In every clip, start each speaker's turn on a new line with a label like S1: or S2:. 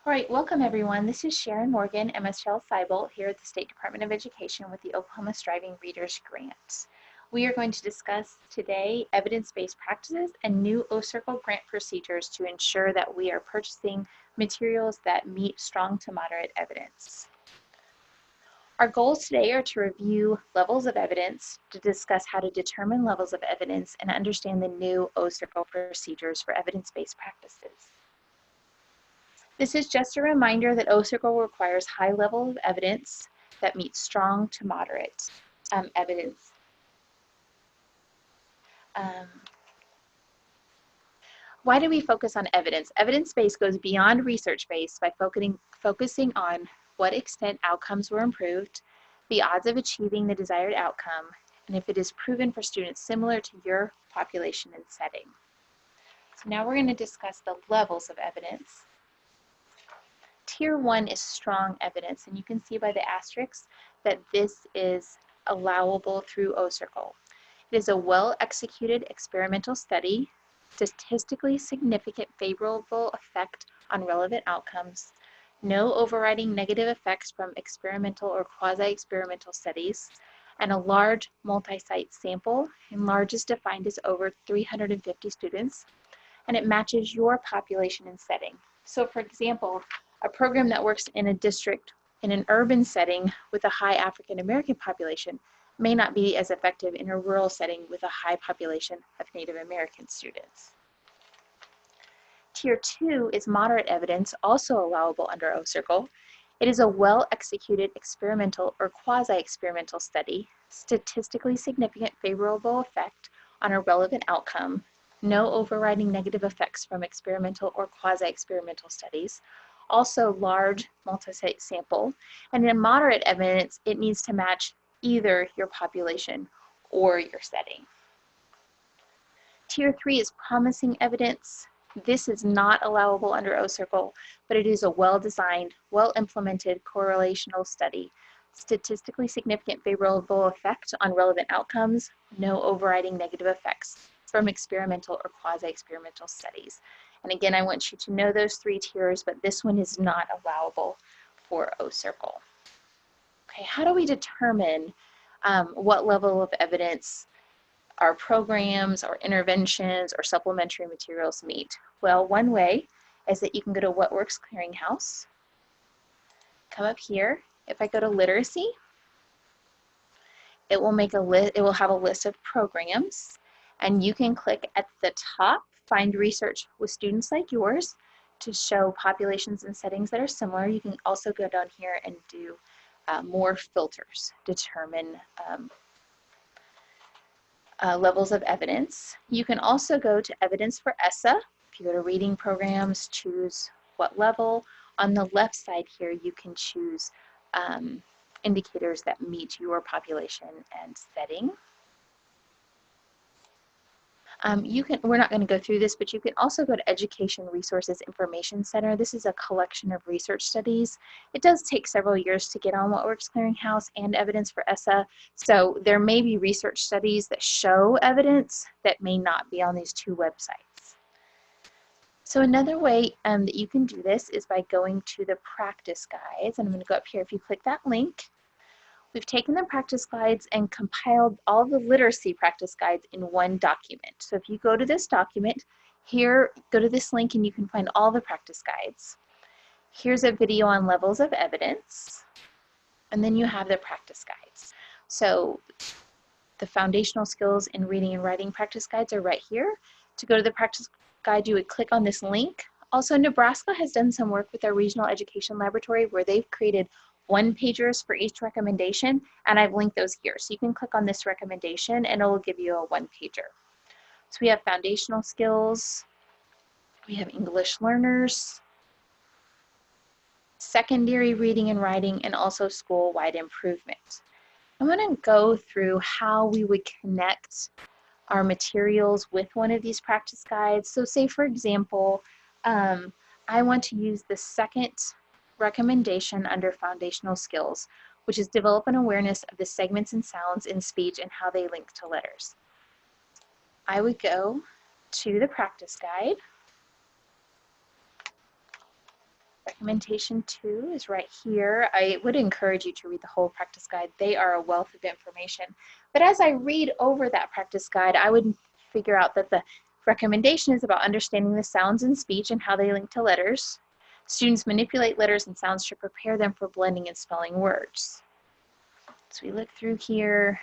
S1: All right, welcome everyone. This is Sharon Morgan, MSL Seybolt, here at the State Department of Education with the Oklahoma Striving Readers Grant. We are going to discuss today evidence-based practices and new OSRCL grant procedures to ensure that we are purchasing materials that meet strong to moderate evidence. Our goals today are to review levels of evidence, to discuss how to determine levels of evidence, and understand the new OSRCL procedures for evidence-based practices. This is just a reminder that OSRCL requires high level of evidence that meets strong to moderate evidence. Why do we focus on evidence? Evidence-based goes beyond research-based by focusing on what extent outcomes were improved, the odds of achieving the desired outcome, and if it is proven for students similar to your population and setting. So now we're going to discuss the levels of evidence. Tier 1 is strong evidence, and you can see by the asterisks that this is allowable through OSRCL. It is a well-executed experimental study, statistically significant favorable effect on relevant outcomes, no overriding negative effects from experimental or quasi-experimental studies, and a large multi-site sample, and large is defined as over 350 students, and it matches your population and setting. So for example, a program that works in a district in an urban setting with a high African American population may not be as effective in a rural setting with a high population of Native American students. Tier 2 is moderate evidence, also allowable under OSRCL. It is a well-executed experimental or quasi-experimental study, statistically significant favorable effect on a relevant outcome, no overriding negative effects from experimental or quasi-experimental studies, also large multi-site sample, and in moderate evidence, it needs to match either your population or your setting. Tier 3 is promising evidence. This is not allowable under OSRCL, but it is a well-designed, well-implemented correlational study, statistically significant favorable effect on relevant outcomes, no overriding negative effects from experimental or quasi-experimental studies. And again, I want you to know those three tiers, but this one is not allowable for OSRCL. Okay, how do we determine what level of evidence our programs or interventions or supplementary materials meet? Well, one way is that you can go to What Works Clearinghouse, come up here. If I go to literacy, it will have a list of programs, and you can click at the top, find research with students like yours to show populations and settings that are similar. You can also go down here and do more filters, determine levels of evidence. You can also go to evidence for ESSA. If you go to reading programs, choose what level. On the left side here, you can choose indicators that meet your population and setting. We're not going to go through this, but you can also go to Education Resources Information Center. This is a collection of research studies. It does take several years to get on What Works Clearinghouse and evidence for ESSA. So there may be research studies that show evidence that may not be on these two websites. So another way that you can do this is by going to the practice guides. And I'm going to go up here. If you click that link, we've taken the practice guides and compiled all the literacy practice guides in one document. So if you go to this document, here, go to this link and you can find all the practice guides. Here's a video on levels of evidence, and then you have the practice guides. So the foundational skills in reading and writing practice guides are right here. To go to the practice guide, you would click on this link. Also, Nebraska has done some work with our regional education laboratory where they've created one-pagers for each recommendation, and I've linked those here. So you can click on this recommendation and it will give you a one-pager. So we have foundational skills, we have English learners, secondary reading and writing, and also school-wide improvement. I'm going to go through how we would connect our materials with one of these practice guides. So say, for example, I want to use the second recommendation under foundational skills, which is develop an awareness of the segments and sounds in speech and how they link to letters. I would go to the practice guide, Documentation 2 is right here. I would encourage you to read the whole practice guide. They are a wealth of information. But as I read over that practice guide, I would figure out that the recommendation is about understanding the sounds in speech and how they link to letters. Students manipulate letters and sounds to prepare them for blending and spelling words. So we look through here.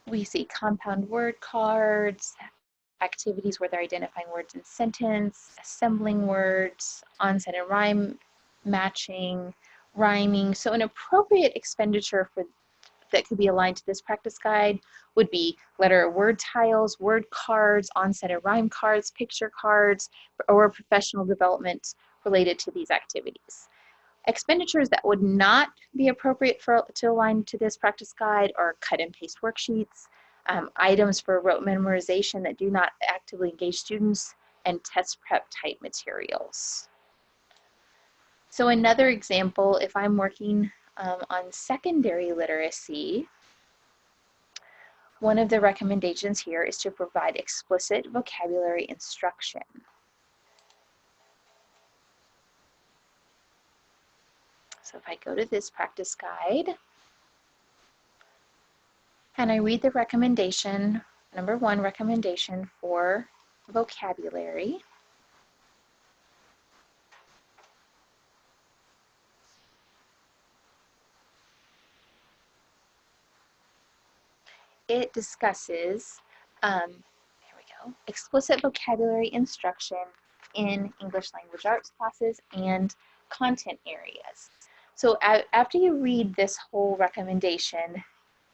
S1: We see compound word cards, activities where they're identifying words in sentence, assembling words, onset and rhyme matching, rhyming. So an appropriate expenditure for that could be aligned to this practice guide would be letter or word tiles, word cards, onset and rhyme cards, picture cards, or professional development related to these activities. Expenditures that would not be appropriate to align to this practice guide are cut and paste worksheets, items for rote memorization that do not actively engage students, and test prep type materials. So another example, if I'm working on secondary literacy, one of the recommendations here is to provide explicit vocabulary instruction. So if I go to this practice guide and I read the recommendation, number 1 recommendation for vocabulary, it discusses, here we go, explicit vocabulary instruction in English language arts classes and content areas. So after you read this whole recommendation,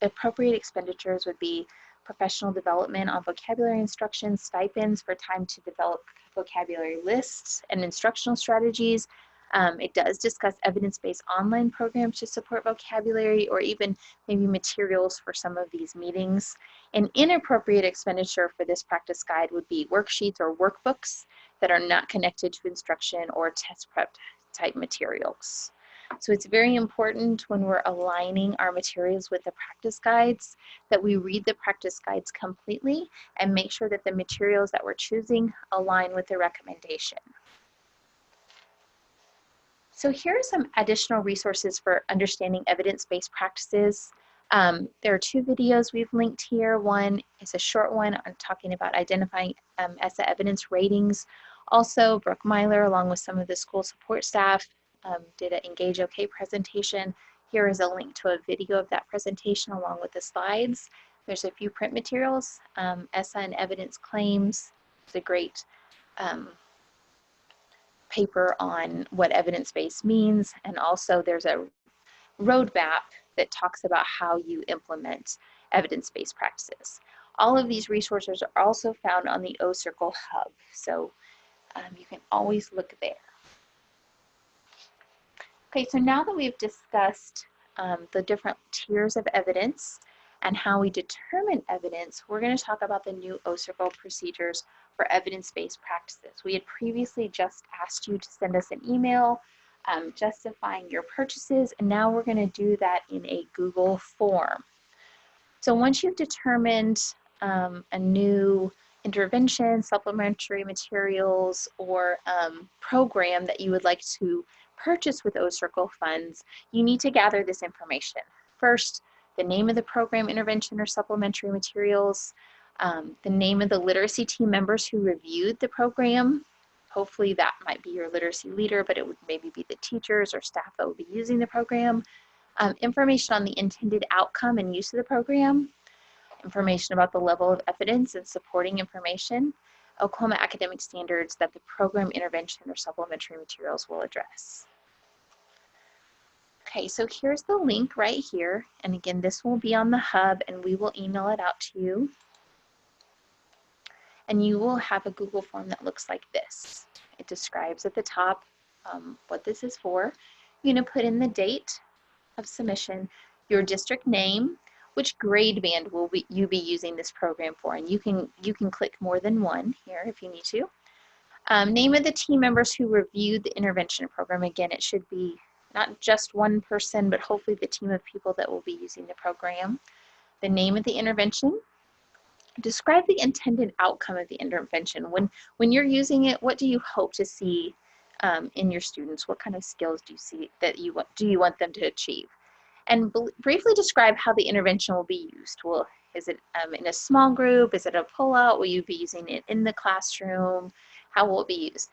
S1: appropriate expenditures would be professional development on vocabulary instruction, stipends for time to develop vocabulary lists and instructional strategies. It does discuss evidence-based online programs to support vocabulary or even maybe materials for some of these meetings. An inappropriate expenditure for this practice guide would be worksheets or workbooks that are not connected to instruction or test prep type materials. So it's very important when we're aligning our materials with the practice guides that we read the practice guides completely and make sure that the materials that we're choosing align with the recommendation. So here are some additional resources for understanding evidence-based practices. There are 2 videos we've linked here. One is a short one on talking about identifying ESSA evidence ratings. Also, Brooke Myler, along with some of the school support staff, did an Engage OK presentation. Here is a link to a video of that presentation along with the slides. There's a few print materials, ESSA and evidence claims. It's a great paper on what evidence-based means, and also there's a roadmap that talks about how you implement evidence-based practices. All of these resources are also found on the OSRCL hub, so you can always look there. Okay, so now that we've discussed the different tiers of evidence and how we determine evidence, we're going to talk about the new OSRCL procedures for evidence-based practices. We had previously just asked you to send us an email justifying your purchases, and now we're going to do that in a Google form. So once you've determined a new intervention, supplementary materials, or program that you would like to purchase with OSRCL funds, you need to gather this information. First, the name of the program, intervention, or supplementary materials, the name of the literacy team members who reviewed the program. Hopefully that might be your literacy leader, but it would maybe be the teachers or staff that will be using the program. Information on the intended outcome and use of the program. Information about the level of evidence and supporting information. Oklahoma academic standards that the program, intervention, or supplementary materials will address. Okay, so here's the link right here. And again, this will be on the hub and we will email it out to you. And you will have a Google form that looks like this. It describes at the top what this is for. You're going to put in the date of submission, your district name, which grade band will you be using this program for, and you can click more than one here if you need to. Name of the team members who reviewed the intervention program. Again, it should be not just one person, but hopefully the team of people that will be using the program. The name of the intervention. Describe the intended outcome of the intervention. When you're using it, what do you hope to see in your students? What kind of skills do you see that do you want them to achieve? And briefly describe how the intervention will be used. Well, is it in a small group? Is it a pull-out? Will you be using it in the classroom? How will it be used?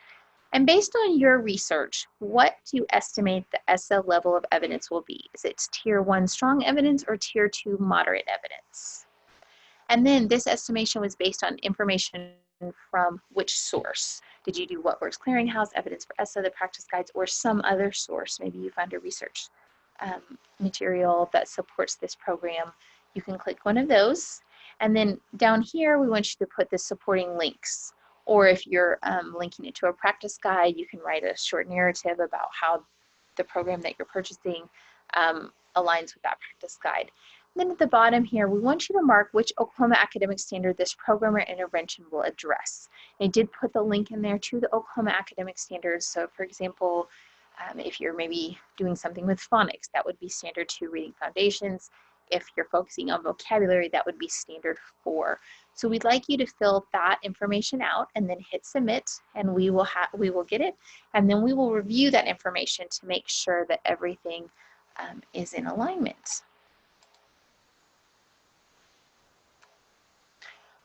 S1: And based on your research, what do you estimate the SL level of evidence will be? Is it Tier 1 strong evidence or Tier 2 moderate evidence? And then this estimation was based on information from which source? Did you do What Works Clearinghouse, Evidence for ESSA, the practice guides, or some other source? Maybe you found a research material that supports this program. You can click one of those. And then down here, we want you to put the supporting links. Or if you're linking it to a practice guide, you can write a short narrative about how the program that you're purchasing aligns with that practice guide. And then at the bottom here, we want you to mark which Oklahoma academic standard this program or intervention will address. I did put the link in there to the Oklahoma academic standards. So for example, if you're maybe doing something with phonics, that would be Standard 2 Reading Foundations. If you're focusing on vocabulary, that would be Standard 4. So we'd like you to fill that information out and then hit submit, and we will get it, and then we will review that information to make sure that everything is in alignment.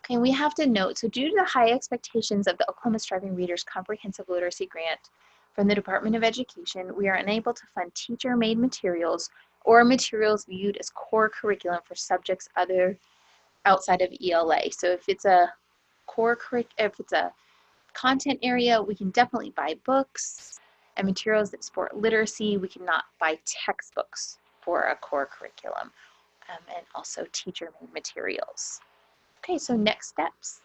S1: Okay, we have to note, so due to the high expectations of the Oklahoma Striving Readers Comprehensive Literacy Grant from the Department of Education, we are unable to fund teacher-made materials or materials viewed as core curriculum for subjects outside of ELA. So if it's a content area, we can definitely buy books and materials that support literacy. We cannot buy textbooks for a core curriculum, and also teacher-made materials. Okay, so next steps.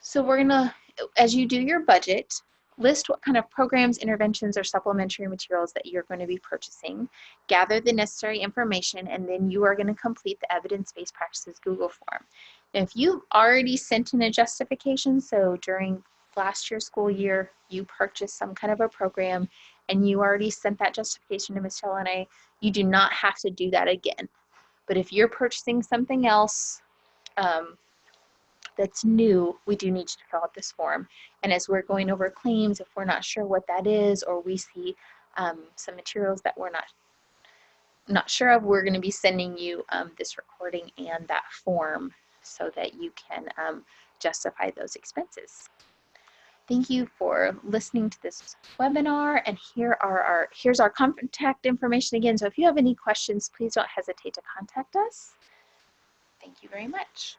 S1: So we're gonna, as you do your budget, list what kind of programs, interventions, or supplementary materials that you're going to be purchasing, gather the necessary information, and then you are going to complete the evidence-based practices Google form. Now, if you've already sent in a justification, so during last year's school year, you purchased some kind of a program, and you already sent that justification to Ms. Chelene, you do not have to do that again. But if you're purchasing something else, that's new, we do need you to fill out this form. And as we're going over claims, if we're not sure what that is, or we see some materials that we're not sure of, we're going to be sending you this recording and that form so that you can justify those expenses. Thank you for listening to this webinar, and here's our contact information again. So if you have any questions, please don't hesitate to contact us. Thank you very much.